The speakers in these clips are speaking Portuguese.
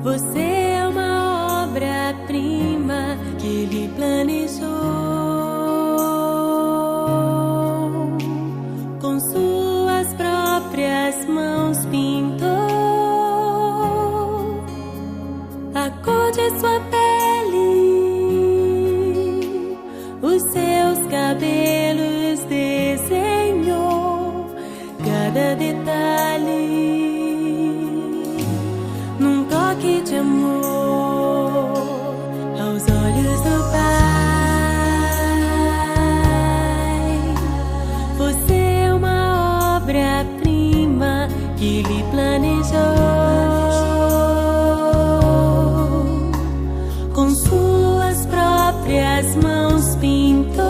Você é uma obra-prima que Ele planejou. Com suas próprias mãos pintou a cor de sua pele, os seus cabelos desenhou, cada detalhe num toque de amor aos olhos do Pai. Você é uma obra-prima que Ele planejou. Com suas próprias mãos pintou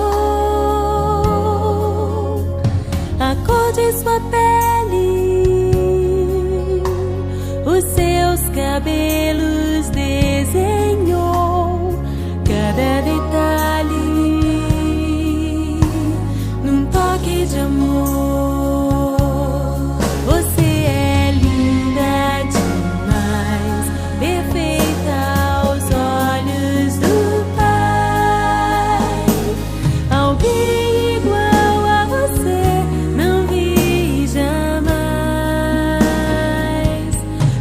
a cor de sua pele, os seus cabelos desenhou, cada detalhe num toque de amor. Você é linda demais, perfeita aos olhos do Pai. Alguém igual a você não vi jamais.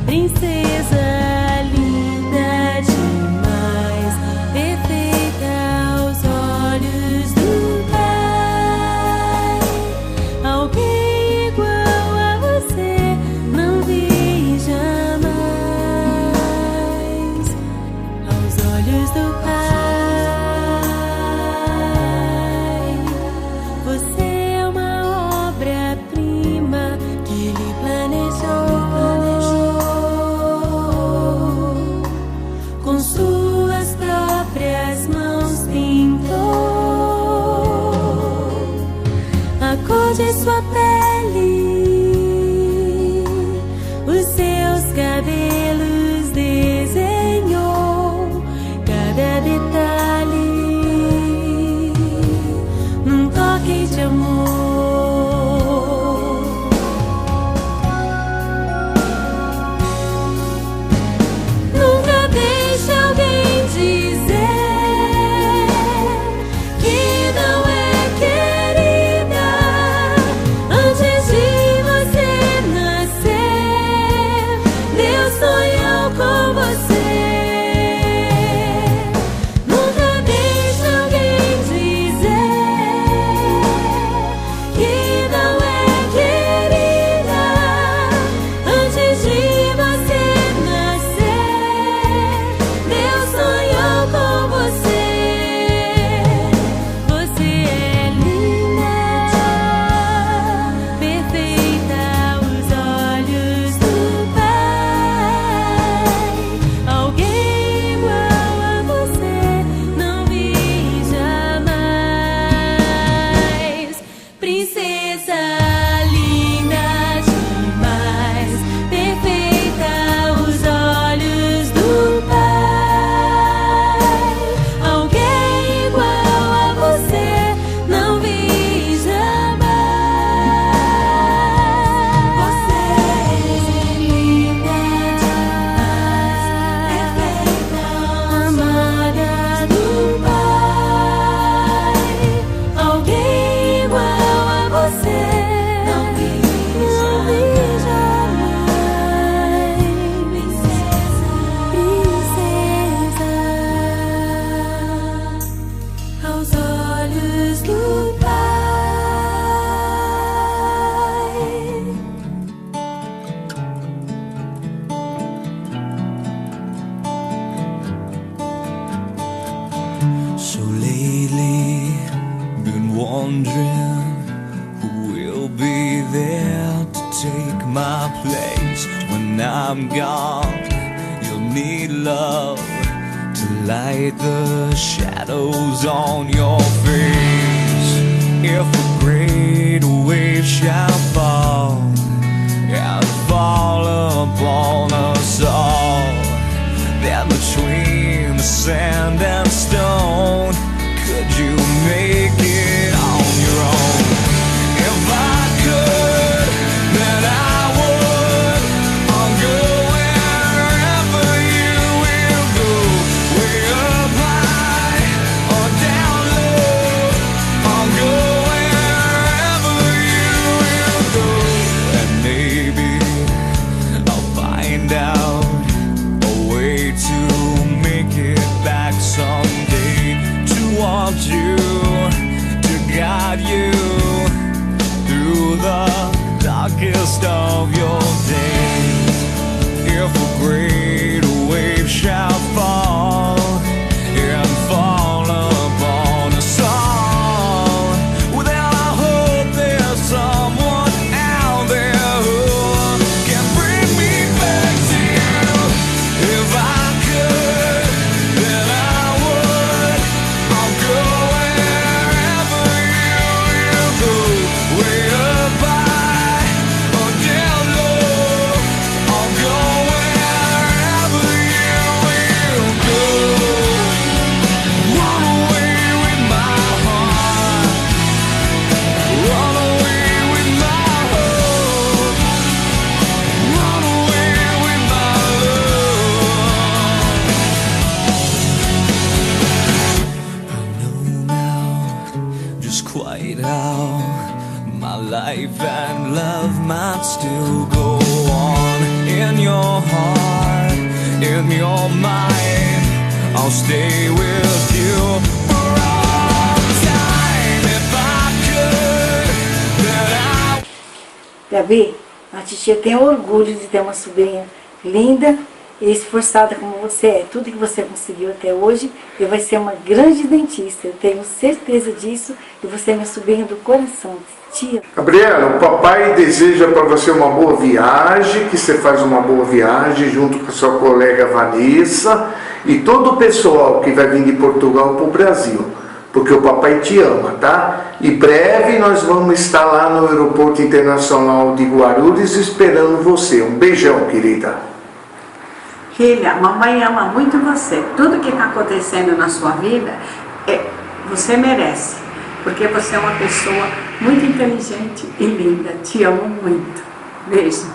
Princesa linda demais, perfeita aos olhos do Pai. Alguém igual a você não vi jamais aos olhos do Pai. Você é uma obra-prima que Ele planejou. Com suas próprias mãos pintou a cor de sua pele, os seus cabelos desenhou, cada detalhe num toque de amor. Nunca deixe alguém dizer que não é querida antes de você nascer. Deus sonhou com você. Nunca deixe alguém dizer que não é querida antes de você nascer. Deus sonhou com você. Você é linda, perfeita aos olhos do Pai. Alguém igual a você não vi jamais. Princesa linda demais, perfeita aos olhos do Pai. Alguém igual a você não vi jamais. Você é linda demais, perfeita, amada do Pai. Alguém igual a você não vi jamais. Princesa aos olhos do Pai. So lately, been wondering who will be there to take my place when I'm gone. You'll need love to light the shadows on your face. If a great wave shall fall and fall upon us all, then between the sand and stone, could you make it on your own? If I could, then I would. I'll go wherever you believe that love might still go on. In your heart, in your mind, I'll stay with you for all time. If I could, then I... Gabi, a titia tem orgulho de ter uma sobrinha linda e esforçada como você é. Tudo que você conseguiu até hoje, e vai ser uma grande dentista. Eu tenho certeza disso, e você é minha sobrinha do coração. Tia. Gabriela, o papai deseja para você uma boa viagem, que você faz uma boa viagem junto com a sua colega Vanessa e todo o pessoal que vai vir de Portugal para o Brasil, porque o papai te ama, tá? Em breve nós vamos estar lá no Aeroporto Internacional de Guarulhos esperando você. Um beijão, querida. Filha, a mamãe ama muito você. Tudo que está acontecendo na sua vida, você merece. Porque você é uma pessoa muito inteligente e linda. Te amo muito. Beijo.